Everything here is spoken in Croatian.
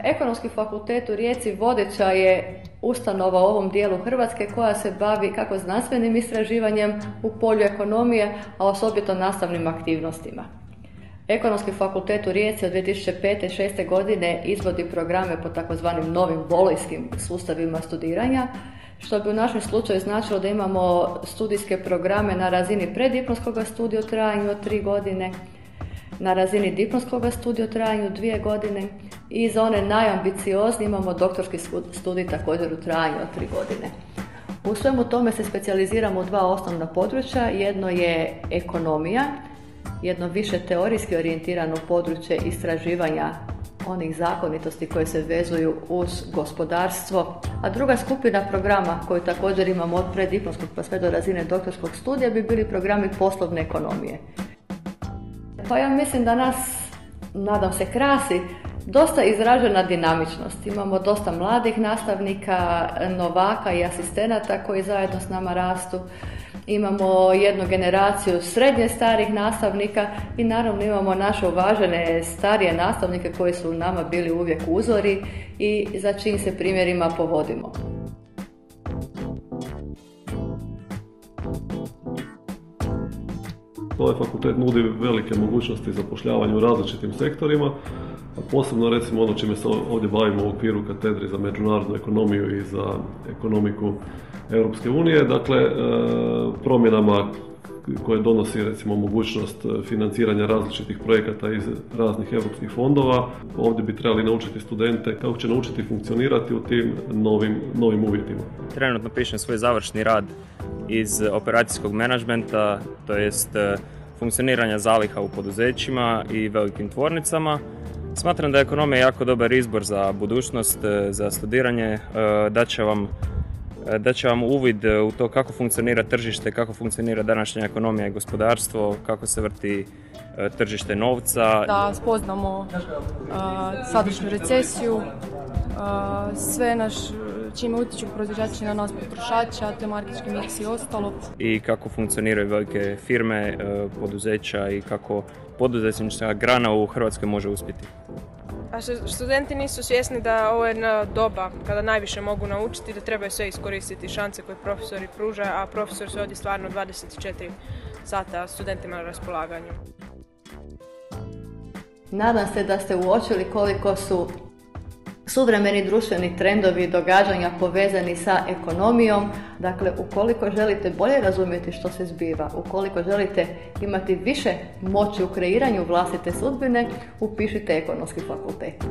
Ekonomski fakultet u Rijeci vodeća je ustanova u ovom dijelu Hrvatske koja se bavi kako znanstvenim istraživanjem u polju ekonomije, a osobito nastavnim aktivnostima. Ekonomski fakultet u Rijeci od 2005-2006. godine izvodi programe po takozvanim novim bolonjskim sustavima studiranja, što bi u našem slučaju značilo da imamo studijske programe na razini preddiplomskog studija u trajanju od 3 godine, na razini diplomskog studija u trajanju 2 godine i za one najambicioznije imamo doktorski studij također u trajanju od 3 godine. U svemu tome se specijaliziramo u 2 osnovna područja. Jedno je ekonomija, jedno više teorijski orijentirano područje istraživanja onih zakonitosti koje se vezuju uz gospodarstvo, a druga skupina programa koju također imamo od preddiplomskog pa sve do razine doktorskog studija bi bili programi poslovne ekonomije. Pa ja mislim da nas, nadam se, krasi dosta izražena dinamičnost. Imamo dosta mladih nastavnika, novaka i asistenata koji zajedno s nama rastu. Imamo jednu generaciju srednje starih nastavnika i naravno imamo naše uvažene starije nastavnike koji su nama bili uvijek uzori i za čijim se primjerima povodimo. Ovaj fakultet nudi velike mogućnosti zapošljavanja u različitim sektorima, a posebno recimo ono čime se ovdje bavimo u okviru katedri za međunarodnu ekonomiju i za ekonomiku Europske unije, dakle promjenama koje donosi recimo mogućnost financiranja različitih projekata iz raznih europskih fondova. Ovdje bi trebali naučiti studente kako će naučiti funkcionirati u tim novim uvjetima. Trenutno pišem svoj završni rad iz operacijskog menadžmenta, to jest funkcioniranja zaliha u poduzećima i velikim tvornicama. Smatram da je ekonomija jako dobar izbor za budućnost, za studiranje, da će vam uvid u to kako funkcionira tržište, kako funkcionira današnja ekonomija i gospodarstvo, kako se vrti tržište novca. Da spoznamo sadašnju recesiju, sve čime utječu proizvođači na nas potrošača, te marketinški miks i ostalo. I kako funkcioniraju velike firme, poduzeća i kako poduzetnička grana u Hrvatskoj može uspjeti. A studenti nisu svjesni da ovo je jedna doba kada najviše mogu naučiti, da trebaju sve iskoristiti šanse koje profesori pruža, a profesori su ovdje stvarno 24 sata studentima na raspolaganju. Nadam se da ste uočili koliko su suvremeni društveni trendovi i događanja povezani sa ekonomijom. Dakle, ukoliko želite bolje razumjeti što se zbiva, ukoliko želite imati više moći u kreiranju vlastite sudbine, upišite Ekonomski fakultet.